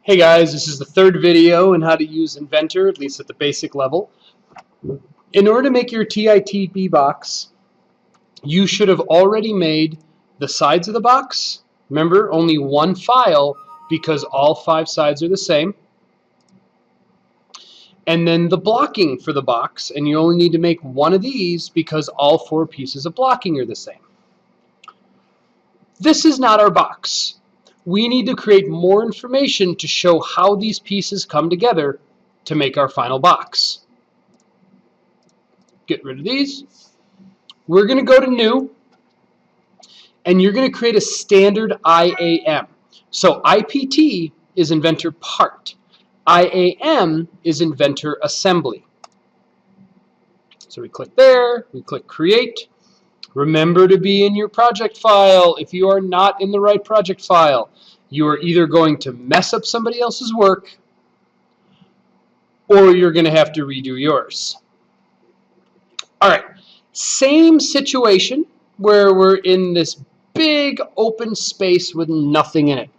Hey guys, this is the third video on how to use Inventor, at least at the basic level. In order to make your TITB box, you should have already made the sides of the box. Remember, only one file because all 5 sides are the same. And then the blocking for the box, and you only need to make one of these because all 4 pieces of blocking are the same. This is not our box. We need to create more information to show how these pieces come together to make our final box. Get rid of these. We're going to go to New, and you're going to create a standard IAM. So IPT is Inventor Part. IAM is Inventor Assembly. So we click there, we click Create. Remember to be in your project file. If you are not in the right project file, you are either going to mess up somebody else's work or you're going to have to redo yours. All right, same situation where we're in this big open space with nothing in it.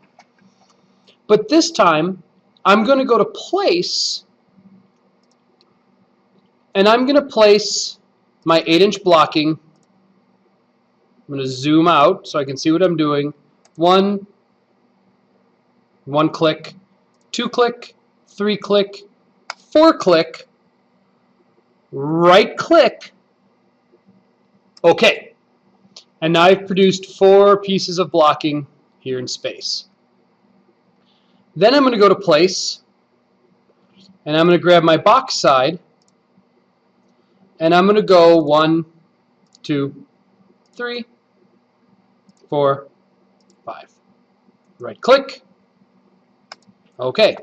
But this time, I'm going to go to Place, and I'm going to place my 8-inch blocking. I'm going to zoom out so I can see what I'm doing. One click, 2 click, 3 click, 4 click, right click. Okay. And now I've produced 4 pieces of blocking here in space. Then I'm going to go to Place, and I'm going to grab my box side, and I'm going to go 1, 2, 3, 4, 5. Right click. Okay.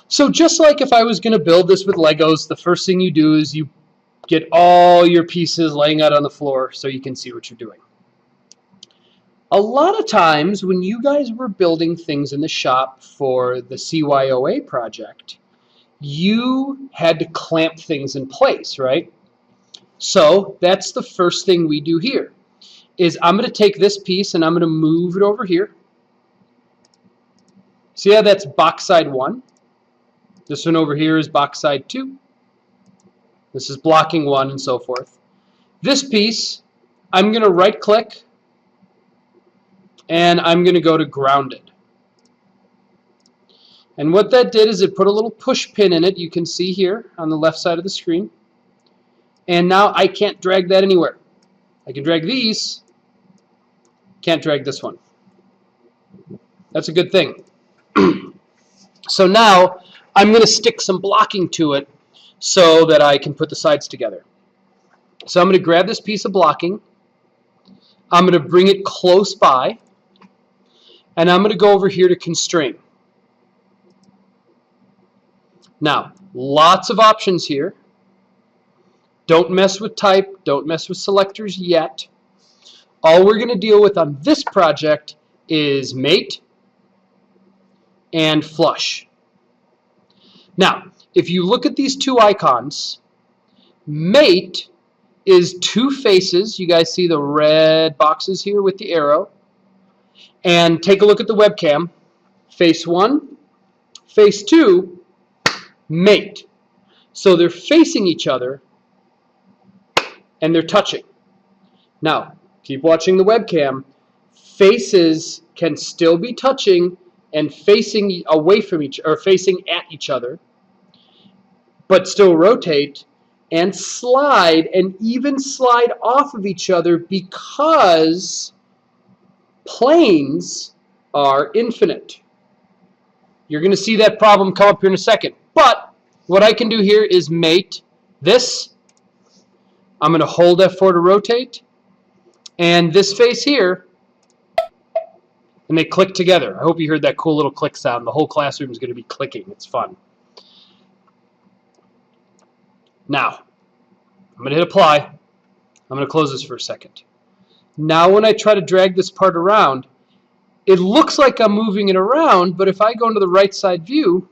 So just like if I was going to build this with Legos, the first thing you do is you get all your pieces laying out on the floor so you can see what you're doing. A lot of times when you guys were building things in the shop for the CYOA project, you had to clamp things in place, right? So that's the first thing we do here, is I'm going to take this piece and I'm going to move it over here. See how that's box side 1? This one over here is box side 2. This is blocking 1 and so forth. This piece, I'm going to right click and I'm going to go to grounded. And what that did is it put a little push pin in it. You can see here on the left side of the screen. And now I can't drag that anywhere. I can drag these, can't drag this one. That's a good thing. So now I'm going to stick some blocking to it so that I can put the sides together. So I'm going to grab this piece of blocking. I'm going to bring it close by. And I'm going to go over here to Constrain. Now, lots of options here. Don't mess with type. Don't mess with selectors yet. All we're going to deal with on this project is mate and flush. Now, if you look at these 2 icons, mate is 2 faces. You guys see the red boxes here with the arrow. And take a look at the webcam. Face 1, face 2, mate. So they're facing each other and they're touching. Now, keep watching the webcam. Faces can still be touching and facing away from facing at each other, but still rotate and slide and even slide off of each other because planes are infinite. You're going to see that problem come up here in a second. But what I can do here is mate this. I'm going to hold F4 to rotate. And this face here, and they click together. I hope you heard that cool little click sound. The whole classroom is going to be clicking. It's fun. Now, I'm going to hit apply. I'm going to close this for a second. Now when I try to drag this part around, it looks like I'm moving it around, but if I go into the right side view,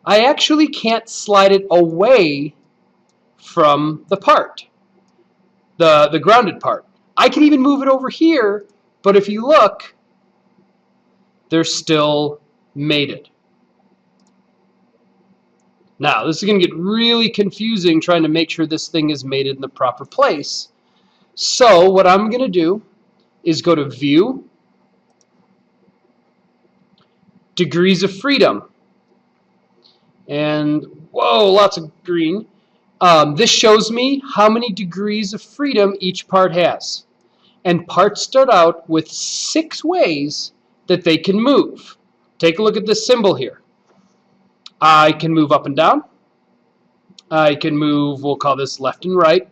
I actually can't slide it away from the part, the grounded part. I can even move it over here, but if you look, they're still mated. Now, this is going to get really confusing trying to make sure this thing is mated in the proper place. So what I'm going to do is go to View, Degrees of Freedom. And, whoa, lots of green. This shows me how many degrees of freedom each part has. And parts start out with 6 ways that they can move. Take a look at this symbol here. I can move up and down. I can move, we'll call this left and right.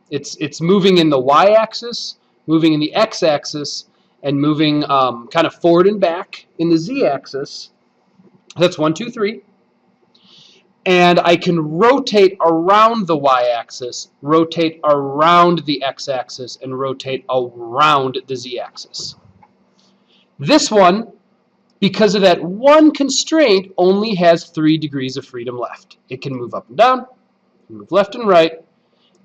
It's moving in the y-axis, moving in the x-axis, and moving kind of forward and back in the z-axis. That's 1, 2, 3. And I can rotate around the y-axis, rotate around the x-axis, and rotate around the z-axis. This one, because of that one constraint, only has 3 degrees of freedom left. It can move up and down, move left and right,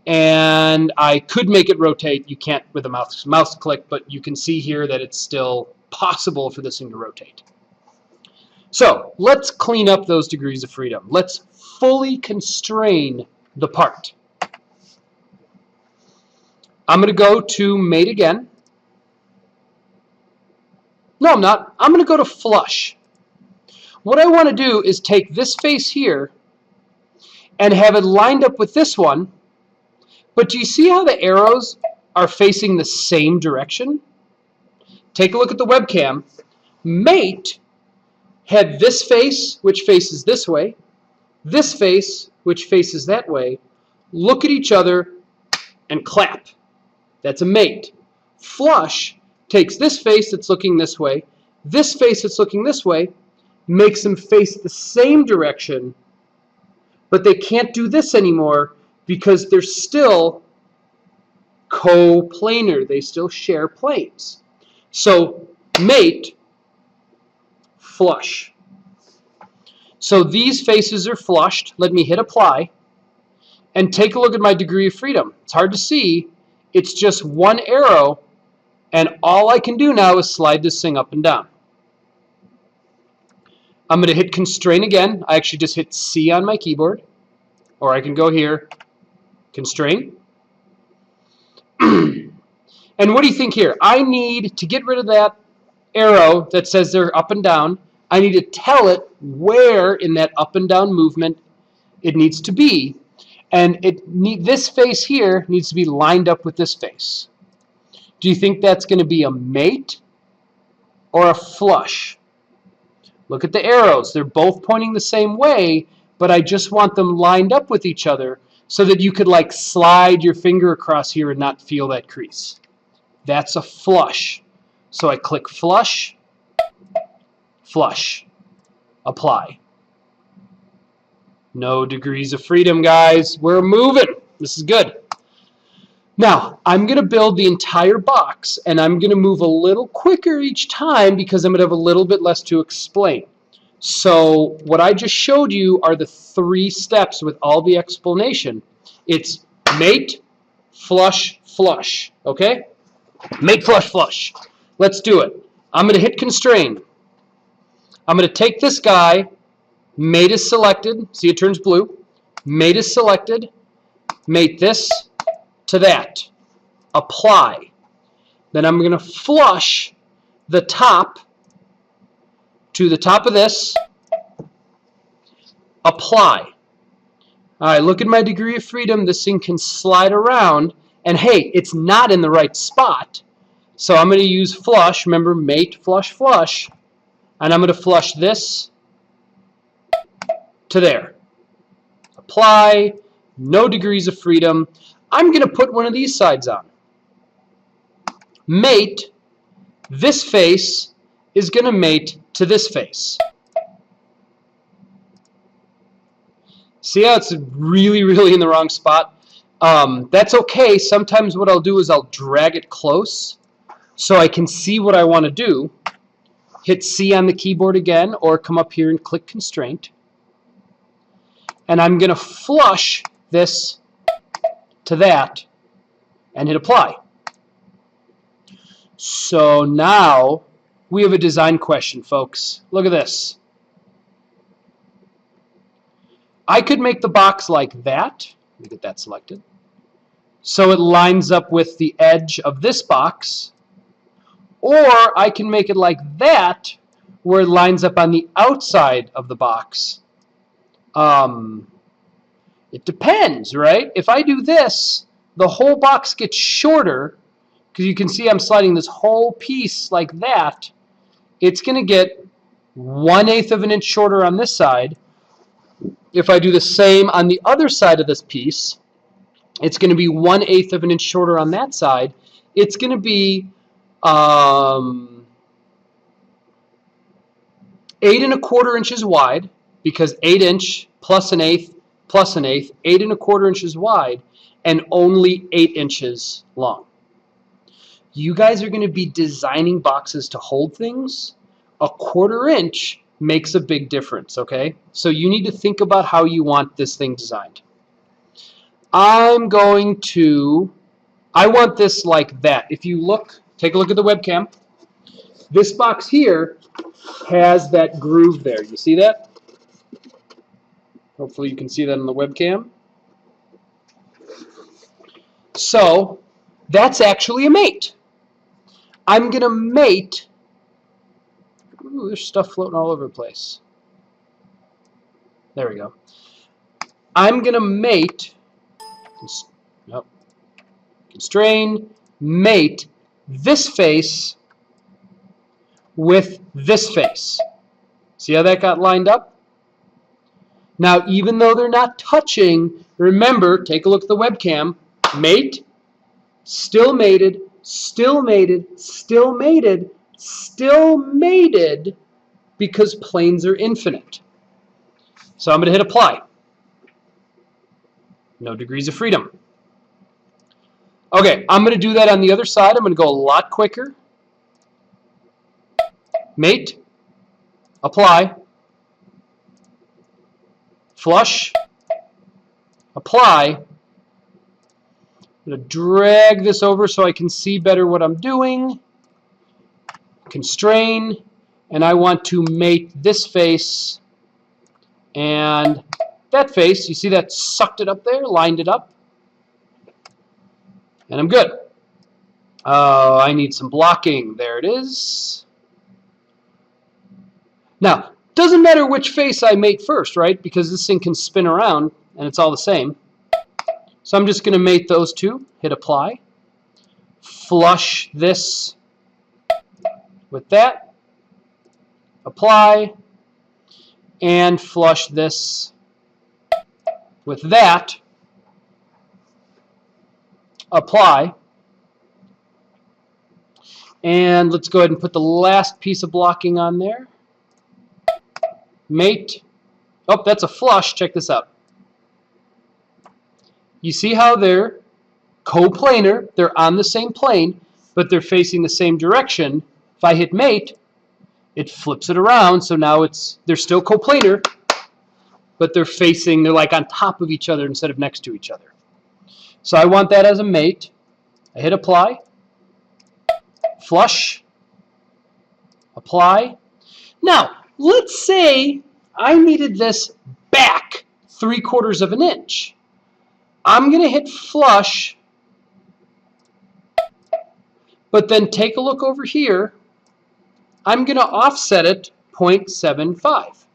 and I could make it rotate. You can't with a mouse click, but you can see here that it's still possible for this thing to rotate. So let's clean up those degrees of freedom. Let's fully constrain the part. I'm going to go to Mate again. No, I'm not. I'm going to go to Flush. What I want to do is take this face here and have it lined up with this one. But do you see how the arrows are facing the same direction? Take a look at the webcam. Mate had this face, which faces this way, this face, which faces that way. Look at each other and clap. That's a mate. Flush takes this face that's looking this way, this face that's looking this way, makes them face the same direction, but they can't do this anymore because they're still coplanar. They still share planes. So mate, flush. So these faces are flushed. Let me hit apply and take a look at my degree of freedom. It's hard to see. It's just one arrow, and all I can do now is slide this thing up and down. I'm going to hit constrain again. I actually just hit C on my keyboard, or I can go here, constrain. And what do you think here? I need to get rid of that arrow that says they're up and down. I need to tell it where in that up and down movement it needs to be. And this face here needs to be lined up with this face. Do you think that's going to be a mate or a flush? Look at the arrows. They're both pointing the same way, but I just want them lined up with each other so that you could like slide your finger across here and not feel that crease. That's a flush. So I click flush, flush, apply. No degrees of freedom, guys. We're moving. This is good. Now, I'm going to build the entire box, and I'm going to move a little quicker each time because I'm going to have a little bit less to explain. So what I just showed you are the 3 steps with all the explanation. It's mate, flush, flush. Okay? Mate, flush, flush. Let's do it. I'm going to hit constrain. I'm going to take this guy. Mate is selected. See, it turns blue. Mate is selected. Mate this to that. Apply. Then I'm going to flush the top to the top of this. Apply. All right, look at my degree of freedom. This thing can slide around. And hey, it's not in the right spot. So I'm going to use flush. Remember, mate, flush, flush. And I'm going to flush this to there. Apply. No degrees of freedom. I'm going to put one of these sides on. Mate, this face is going to mate to this face. See how it's really, really in the wrong spot? That's okay. Sometimes what I'll do is I'll drag it close so I can see what I want to do. Hit C on the keyboard again, or come up here and click constraint. And I'm going to flush this to that and hit apply. So now we have a design question, folks. Look at this. I could make the box like that. Let me get that selected. So it lines up with the edge of this box. Or I can make it like that, where it lines up on the outside of the box. It depends, right? If I do this, the whole box gets shorter, because you can see I'm sliding this whole piece like that. It's going to get 1/8 of an inch shorter on this side. If I do the same on the other side of this piece, it's going to be 1/8 of an inch shorter on that side. It's going to be 8 1/4 inches wide, because 8 inch plus 1/8 plus 1/8, 8 1/4 inches wide, and only 8 inches long. You guys are going to be designing boxes to hold things. 1/4 inch makes a big difference, okay? So you need to think about how you want this thing designed. I want this like that. If you look, take a look at the webcam. This box here has that groove there. You see that? Hopefully you can see that on the webcam. So that's actually a mate. I'm going to mate. Ooh, there's stuff floating all over the place. There we go. I'm going to mate. Nope. Constrain, mate this face with this face. See how that got lined up? Now, even though they're not touching, remember, take a look at the webcam. Mate, still mated, still mated, still mated, still mated, because planes are infinite. So I'm going to hit apply. No degrees of freedom. Okay, I'm going to do that on the other side. I'm going to go a lot quicker. Mate, apply, flush, apply. I'm going to drag this over so I can see better what I'm doing. Constrain, and I want to mate this face and that face. You see that sucked it up there, lined it up? And I'm good. I need some blocking. There it is. Now, doesn't matter which face I mate first, right? Because this thing can spin around and it's all the same. So I'm just going to mate those two. Hit apply. Flush this with that. Apply. And flush this with that. Apply. And let's go ahead and put the last piece of blocking on there. Mate. Oh, that's a flush. Check this out. You see how they're coplanar, they're on the same plane, but they're facing the same direction. If I hit mate, it flips it around, so now they're still coplanar, but they're like on top of each other instead of next to each other. So I want that as a mate. I hit apply, flush, apply. Now, let's say I needed this back 3/4 of an inch. I'm going to hit flush, but then take a look over here. I'm going to offset it 0.75.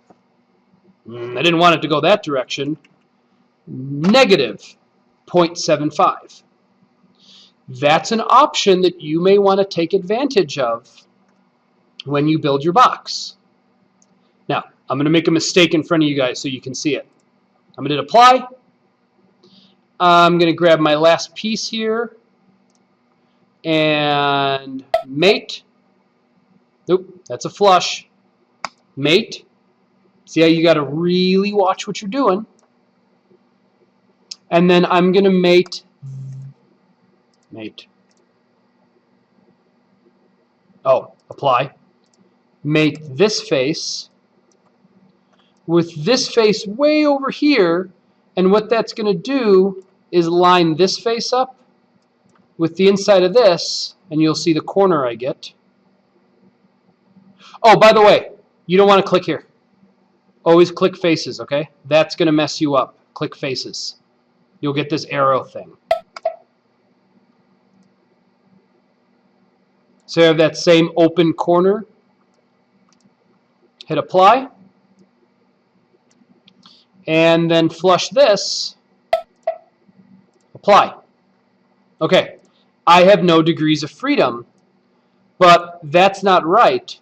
I didn't want it to go that direction. Negative 0.75. That's an option that you may want to take advantage of when you build your box. Now, I'm going to make a mistake in front of you guys so you can see it. I'm going to hit apply. I'm going to grab my last piece here and mate. Nope, that's a flush. Mate. See how you got to really watch what you're doing. And then I'm going to mate. Oh, apply. Mate this face with this face way over here. And what that's going to do is line this face up with the inside of this, and you'll see the corner I get. Oh, by the way, you don't want to click here. Always click faces, okay? That's going to mess you up. Click faces. You'll get this arrow thing. So you have that same open corner. Hit apply. And then flush this. Apply. Okay. I have no degrees of freedom, but that's not right.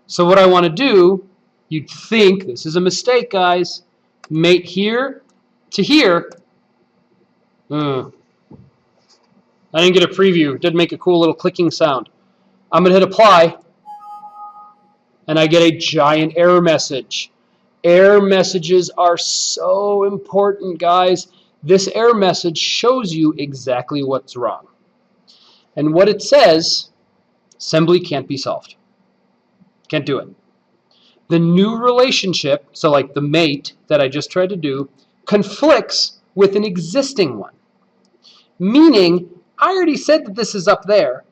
So what I want to do, you'd think, this is a mistake, guys, mate here to here. I didn't get a preview. It didn't make a cool little clicking sound. I'm going to hit apply, and I get a giant error message. Error messages are so important, guys. This error message shows you exactly what's wrong. And what it says, assembly can't be solved. Can't do it. The new relationship, so like the mate that I just tried to do, conflicts with an existing one. Meaning, I already said that this is up there.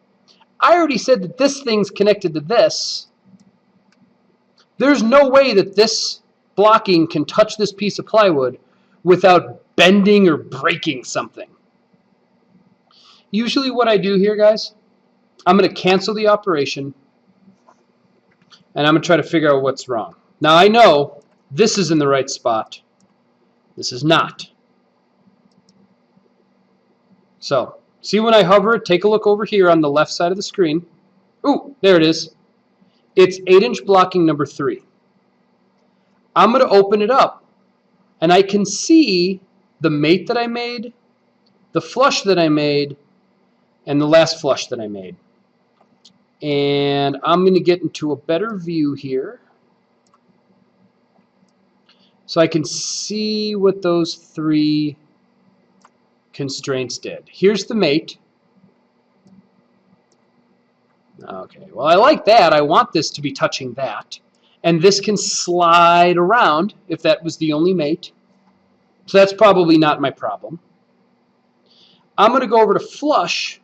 I already said that this thing's connected to this. There's no way that this blocking can touch this piece of plywood without bending or breaking something. Usually what I do here, guys, I'm going to cancel the operation, and I'm going to try to figure out what's wrong. Now I know this is in the right spot. This is not. So, see when I hover, take a look over here on the left side of the screen. Ooh, there it is. It's 8-inch blocking number 3. I'm going to open it up, and I can see the mate that I made, the flush that I made, and the last flush that I made. And I'm going to get into a better view here so I can see what those 3 constraints did. Here's the mate. Okay, well, I like that. I want this to be touching that. And this can slide around if that was the only mate. So that's probably not my problem. I'm going to go over to flush.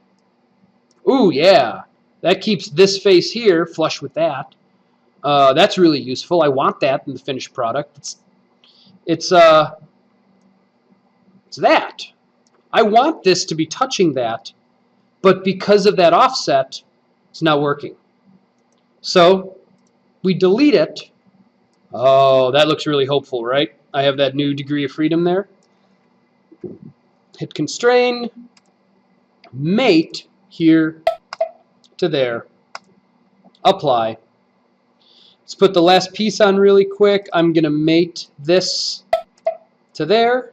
Ooh, yeah. That keeps this face here flush with that. That's really useful. I want that in the finished product. It's that. I want this to be touching that, but because of that offset, it's not working. So we delete it. Oh, that looks really hopeful, right? I have that new degree of freedom there. Hit constrain, mate here to there, apply. Let's put the last piece on really quick. I'm going to mate this to there.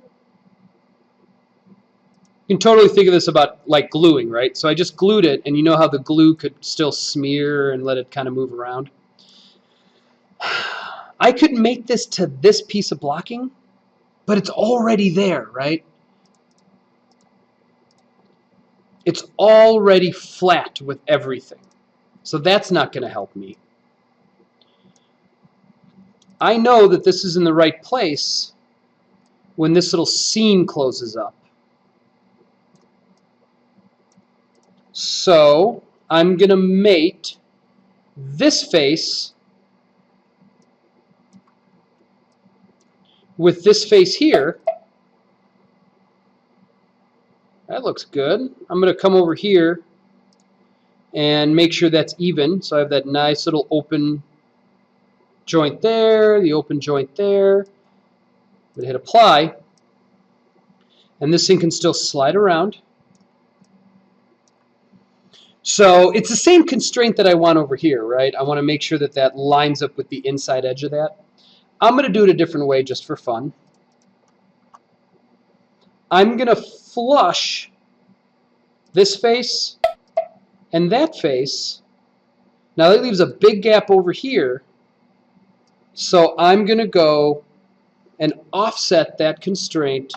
You can totally think of this about like gluing, right? So I just glued it, and you know how the glue could still smear and let it kind of move around? I could make this to this piece of blocking, but it's already there, right? It's already flat with everything. So that's not going to help me. I know that this is in the right place when this little seam closes up. So I'm going to mate this face with this face here. That looks good. I'm going to come over here and make sure that's even. So I have that nice little open joint there, the open joint there. I'm going to hit apply. And this thing can still slide around. So it's the same constraint that I want over here, right? I want to make sure that that lines up with the inside edge of that. I'm going to do it a different way just for fun. I'm going to flush this face and that face. Now that leaves a big gap over here. So I'm going to go and offset that constraint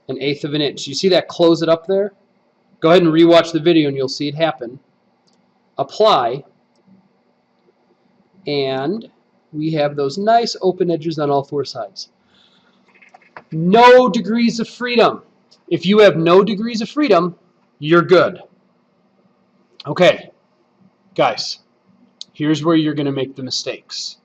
1/8 of an inch. You see that close it up there? Go ahead and rewatch the video and you'll see it happen. Apply. And we have those nice open edges on all 4 sides. No degrees of freedom. If you have no degrees of freedom, you're good. Okay, guys, Here's where you're going to make the mistakes.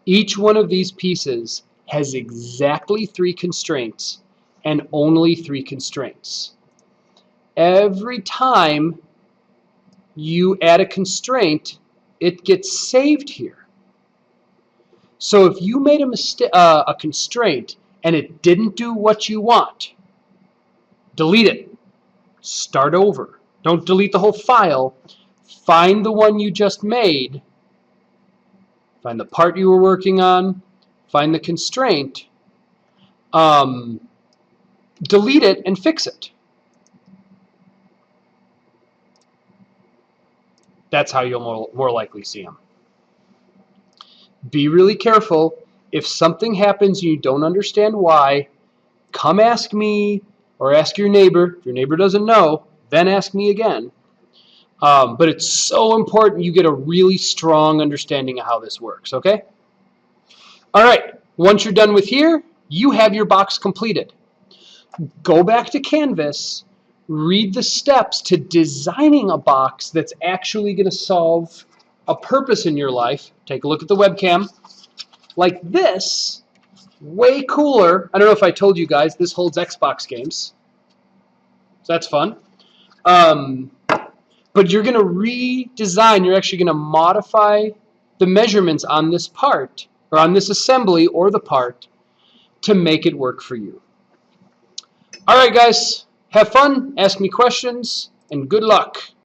Each one of these pieces has exactly 3 constraints and only 3 constraints. Every time you add a constraint, it gets saved here. So if you made a constraint and it didn't do what you want, delete it. Start over. Don't delete the whole file. Find the one you just made. Find the part you were working on. Find the constraint. Delete it and fix it. That's how you'll more likely see them. Be really careful. If something happens and you don't understand why, come ask me or ask your neighbor. If your neighbor doesn't know, then ask me again. But it's so important you get a really strong understanding of how this works, okay? All right, once you're done with here, you have your box completed. Go back to Canvas, read the steps to designing a box that's actually going to solve a purpose in your life. Take a look at the webcam. Like this, way cooler. I don't know if I told you guys, this holds Xbox games. So that's fun. But you're going to redesign, you're actually going to modify the measurements on this part, or on this assembly or the part, to make it work for you. All right, guys, have fun, ask me questions, and good luck.